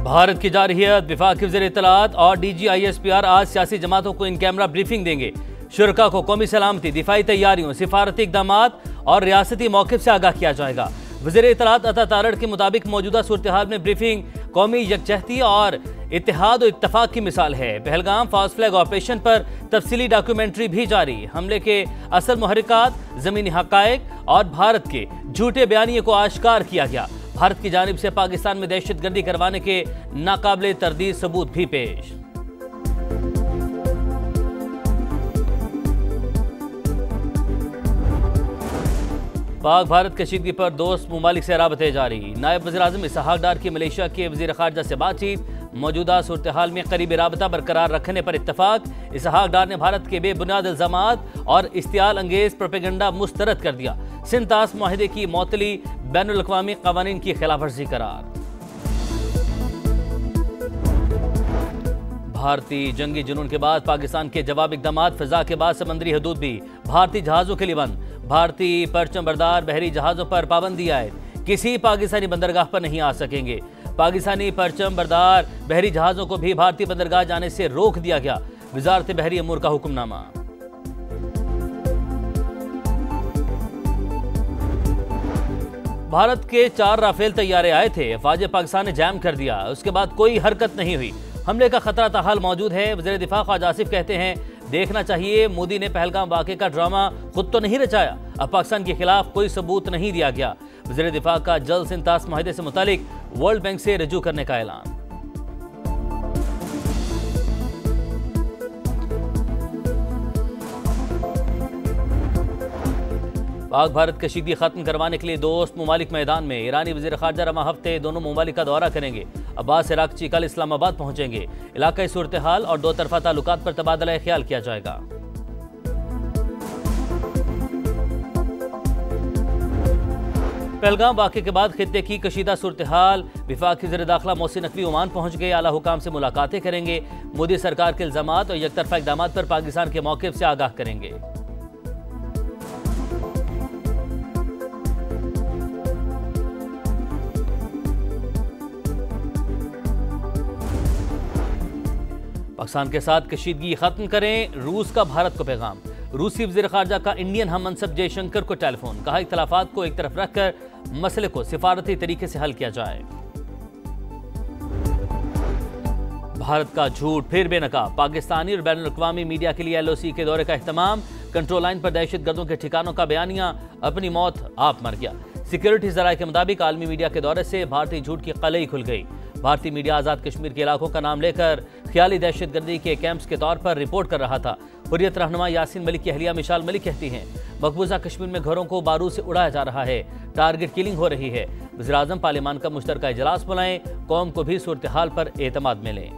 भारत की जारहियत, वफाकी वज़ीर इत्तलात और DGISPR आज सियासी जमातों को इन कैमरा ब्रीफिंग देंगे। शुरका को कौमी सलामती, दिफाई तैयारियों, सिफारती इक़दामात और रियासती मौक़िफ़ से आगाह किया जाएगा। वज़ीर इत्तलात अता तारड़ के मुताबिक मौजूदा सूरत हाल में ब्रीफिंग कौमी यकजहती और इत्तेहाद और इत्तफाक की मिसाल है। पहलगाम फास्ट फ्लैग ऑपरेशन पर तफसीली डॉक्यूमेंट्री भी जारी। हमले के असल मुहर्रिकात, ज़मीनी हक़ाइक़ और भारत के झूठे बयानिए को आश्कार किया गया। भारत की जानिब से पाकिस्तान में दहशतगर्दी करवाने के नाकाबिले तरदीद सबूत भी पेश। पाक भारत कशीदगी पर दोस्त मुमालिक से राबते जारी। नायब वज़ीर आज़म इसहाक डार की मलेशिया के वज़ीर ख़ारजा से बातचीत, मौजूदा सूरत हाल में करीबी राबता बरकरार रखने पर इत्तफाक। इसहाक डार ने भारत के बेबुनियाद इल्ज़ामात और इश्तियाल अंगेज प्रोपेगेंडा मुस्तरद कर दिया। सिंतास मुआहदे की मौतली बैनुल अक़वामी क़वानीन की खिलाफ वर्जी करार। भारतीय जंगी जुनून के बाद पाकिस्तान के जवाब इक़दामात, फ़िज़ा के बाद समंदरी हदूद भी भारतीय जहाज़ों के लिए बंद। भारतीय परचम बरदार बहरी जहाज़ों पर पाबंदी आए, किसी पाकिस्तानी बंदरगाह पर नहीं आ सकेंगे। पाकिस्तानी परचम बरदार बहरी जहाज़ों को भी भारतीय बंदरगाह जाने से रोक दिया गया। वज़ारत बहरी अमूर का हुक्मनामा। भारत के 4 राफेल तैयारे आए थे, अफवाज पाकिस्तान ने जैम कर दिया। उसके बाद कोई हरकत नहीं हुई। हमले का खतरा ताहाल मौजूद है। वज़ीर दिफा ख्वाजा आसिफ कहते हैं, देखना चाहिए मोदी ने पहलगाम वाक़े का ड्रामा खुद तो नहीं रचाया। अब पाकिस्तान के खिलाफ कोई सबूत नहीं दिया गया। वज़ीर दिफा का जल्द सिंतास मुआहदे से मुतालिक वर्ल्ड बैंक से रजू करने का ऐलान। पाक भारत कशीदगी खत्म करवाने के लिए दोस्त मुमालिक मैदान में। ईरानी वज़ीर ख़ारजा रवा हफ्ते दोनों मुमालिक का दौरा करेंगे। अब्बास इराक़ची कल इस्लामाबाद पहुंचेंगे। इलाकाई सूरत हाल और दो तरफा ताल्लुकात पर तबादला ख्याल किया जाएगा। पहलगाम वाक़े के बाद खित्ते की कशीदा सूरत हाल, वफाकी वज़ीर दाखिला मोहसिन नकवी ओमान पहुंच गए। आला हुकाम से मुलाकातें करेंगे। मोदी सरकार के इल्ज़ामात और यकतरफा इक़दामात पर पाकिस्तान के मौक़िफ़ से आगाह करेंगे। पाकिस्तान के साथ कशीदगी खत्म करें, रूस का भारत को पैगाम। रूसी वज़ीर ख़ारजा का इंडियन हम मनसब जयशंकर को टेलीफोन, कहा इख्तलाफात को एक तरफ रखकर मसले को सिफारती तरीके से हल किया जाए। भारत का झूठ फिर बेनकाब, पाकिस्तानी और बैनुल अक़वामी मीडिया के लिए LOC के दौरे का एहतमाम। कंट्रोल लाइन पर दहशतगर्दों के ठिकानों का बयानिया, अपनी मौत आप मर गया। सिक्योरिटी ज़राए के मुताबिक आलमी मीडिया के दौरे से भारतीय झूठ की कलई खुल गई। भारतीय मीडिया आज़ाद कश्मीर के इलाकों का नाम लेकर ख्याली दहशतगर्दी के कैंप्स के तौर पर रिपोर्ट कर रहा था। हुर्रियत रहनुमा यासीन मलिक की अहलिया मिशाल मलिक कहती हैं, मकबूजा कश्मीर में घरों को बारूद से उड़ाया जा रहा है, टारगेट किलिंग हो रही है। वज़ीर आज़म पार्लियामान का मुश्तरका इजलास बुलाएं, कौम को भी सूरत हाल पर एतमाद मिले।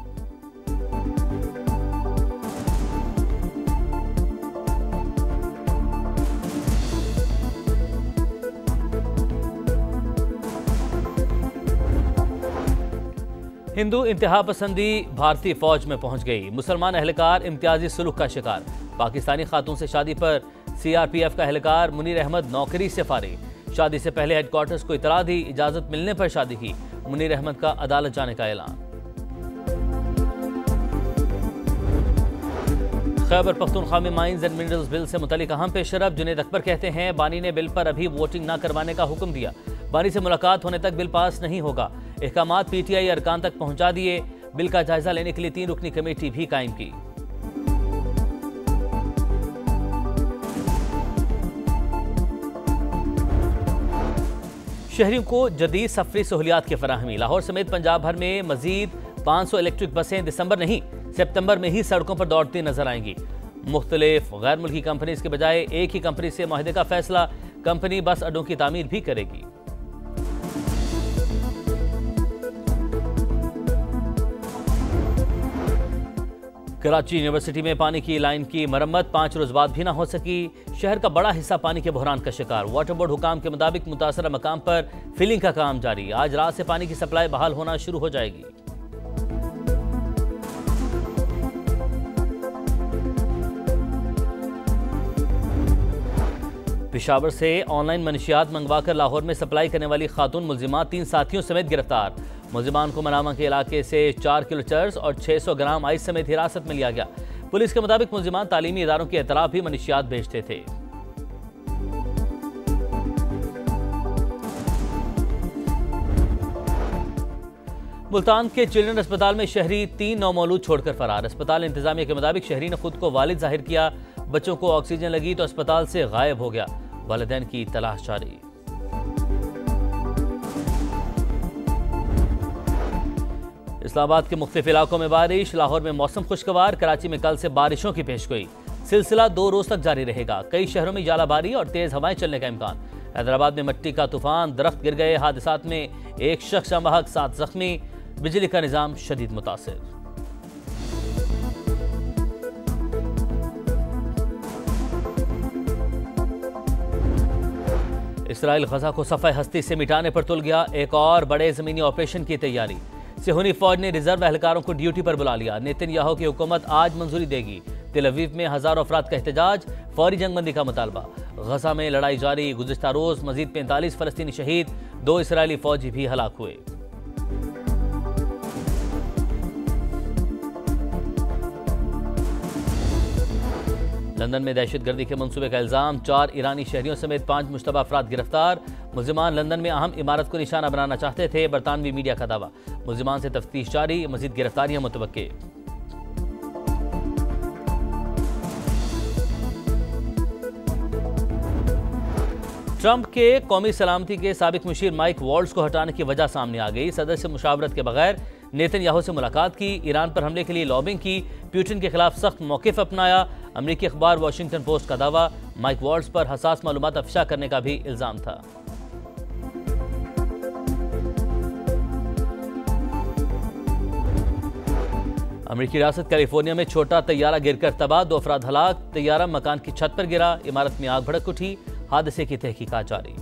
हिंदू इंतहा पसंदी भारतीय फौज में पहुंच गई। मुसलमान एहलकार इम्तियाजी सुलूक का शिकार। पाकिस्तानी खातून से शादी पर CRPF का एहलकार मुनीर अहमद नौकरी से फारिग। शादी से पहले हेडक्वार्टर्स को इतला दी, इजाजत मिलने पर शादी की। मुनीर अहमद का अदालत जाने का ऐलान। खैबर पख्तूनख्वा में माइंस एंड मिनरल्स बिल से मुतालिक अहम पेशरफ। जुनेद अकबर कहते हैं, बानी ने बिल पर अभी वोटिंग न करवाने का हुक्म दिया। बानी से मुलाकात होने तक बिल पास नहीं होगा। अहकामात PTI अरकान तक पहुंचा दिए। बिल का जायजा लेने के लिए 3 रुकनी कमेटी भी कायम की। शहरियों को जदीद सफरी सहूलियात की फराहमी। लाहौर समेत पंजाब भर में मजीद 500 इलेक्ट्रिक बसें दिसंबर नहीं सितंबर में ही सड़कों पर दौड़ती नजर आएंगी। मुख्तलिफ गैर मुल्की कंपनीज के बजाय एक ही कंपनी से मुआहदे का फैसला। कंपनी बस अड्डों की तामीर भी करेगी। कराची यूनिवर्सिटी में पानी की लाइन की मरम्मत 5 रोज बाद भी ना हो सकी। शहर का बड़ा हिस्सा पानी के बहरान का शिकार। वाटर बोर्ड हुकाम के मुताबिक मुतासरा मकाम पर फिलिंग का काम जारी। आज रात से पानी की सप्लाई बहाल होना शुरू हो जाएगी। पेशावर से ऑनलाइन मनशियात मंगवाकर लाहौर में सप्लाई करने वाली खातून मुलजिमात 3 साथियों समेत गिरफ्तार। मुलजिमान को मनामा के इलाके से 4 किलो चर्स और 600 ग्राम आइस समेत हिरासत में लिया गया। पुलिस के मुताबिक मुलजिमान तालीमी इदारों की एतराफ भी मनशियात भेजते थे। मुल्तान के चिल्ड्रन अस्पताल में शहरी 3 नौमौलूद छोड़कर फरार। अस्पताल इंतजामिया के मुताबिक शहरी ने खुद को वालिद जाहिर किया। बच्चों को ऑक्सीजन लगी तो अस्पताल से गायब हो गया। वालिदैन की तलाश जारी। इस्लामाबाद के मुख्तलिफ इलाकों में बारिश। लाहौर में मौसम खुशगवार। कराची में कल से बारिशों की पेशगोई। सिलसिला 2 रोज तक जारी रहेगा। कई शहरों में जालाबारी और तेज हवाएं चलने का इम्कान। हैदराबाद में मिट्टी का तूफान, दरख्त गिर गए। हादसात में 1 शख्स बहक, 7 जख्मी। बिजली का निजाम शदीद मुतासिर। इसराइल गजा को सफ़े हस्ती से मिटाने पर तुल गया। एक और बड़े ज़मीनी ऑपरेशन की तैयारी। सिहोनी फौज ने रिजर्व एहलकारों को ड्यूटी पर बुला लिया। नेतन्याहू की हुकूमत आज मंजूरी देगी। तेल अवीव में हज़ारों अफराद का एहतजाज। फौरी जंगबंदी का मुतालबा। गजा में लड़ाई जारी। गुज़िश्ता रोज़ मजीद 45 फ़लस्तीनी शहीद। 2 इसराइली फौजी भी हलाक हुए। लंदन में दहशतगर्दी के मंसूबे का इल्जाम। 4 ईरानी शहरियों समेत 5 मुश्तबा अफराद गिरफ्तार। मुलजिमान लंदन में अहम इमारत को निशाना बनाना चाहते थे। बरतानवी मीडिया का दावा। मुलजिमान से तफ्तीश जारी। मजीद गिरफ्तारियां मुतवक्के। ट्रंप के कौमी सलामती के साबिक मुशीर माइक वॉल्ट्स को हटाने की वजह सामने आ गई। सदर से मुशावरत के बगैर नेतन्याहू से मुलाकात की। ईरान पर हमले के लिए लॉबिंग की। पुतिन के खिलाफ सख्त मौक़िफ़ अपनाया। अमरीकी अखबार वाशिंगटन पोस्ट का दावा। माइक वॉल्ट्स पर हसास मालूमात अफशा करने का भी इल्ज़ाम था। अमरीकी रियासत कैलिफोर्निया में छोटा तैयारा गिरकर तबाह। 2 अफराद हलाक। तैयारा मकान की छत पर गिरा। इमारत में आग भड़क उठी। हादसे की तहकीकात जारी।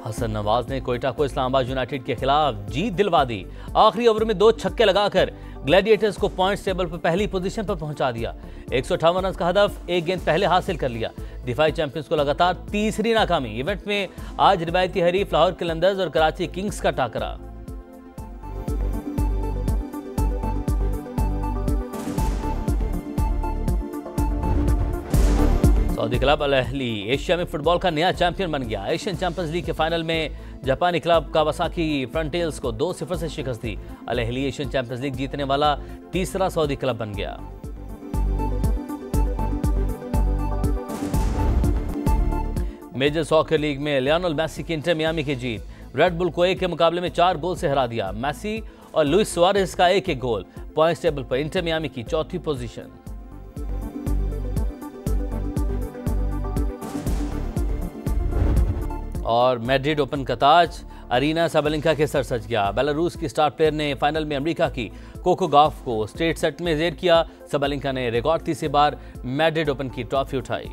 हसन नवाज ने कोयटा को इस्लामाबाद यूनाइटेड के खिलाफ जीत दिलवा दी। आखिरी ओवर में 2 छक्के लगाकर ग्लैडिएटर्स को पॉइंट्स टेबल पर पहली पोजीशन पर पहुंचा दिया। 158 रन का हदफ, 1 गेंद पहले हासिल कर लिया। दिफाई चैंपियंस को लगातार तीसरी नाकामी। इवेंट में आज रिवायती हरीफ लाहौर कलंदर्स और कराची किंग्स का टाकरा। Saudi club Al Ahli Asia में फुटबॉल का नया चैंपियन बन गया। एशियन चैंपियंस लीग के फाइनल में जापानी क्लब कावासाकी फ्रंटियर्स को 2-0 से शिकस्त दी। Al Ahli Asian Champions League जीतने वाला तीसरा सऊदी क्लब बन गया। मेजर सॉकर लीग में लियोनेल मेसी की इंटर मियामी की जीत। रेड बुल को 1 के मुकाबले में 4 गोल से हरा दिया। मेसी और लुइस सुआरेज का 1-1 गोल। पॉइंट्स टेबल पर इंटर मियामी की 4थी पोजीशन। और मैड्रिड ओपन का ताज अरीना साबालेंका के सर सज गया। बेलारूस की स्टार प्लेयर ने फाइनल में अमेरिका की कोको गॉफ को स्ट्रेट सेट में जेर किया। साबालेंका ने रिकॉर्ड 30 बार मैड्रिड ओपन की ट्रॉफी उठाई।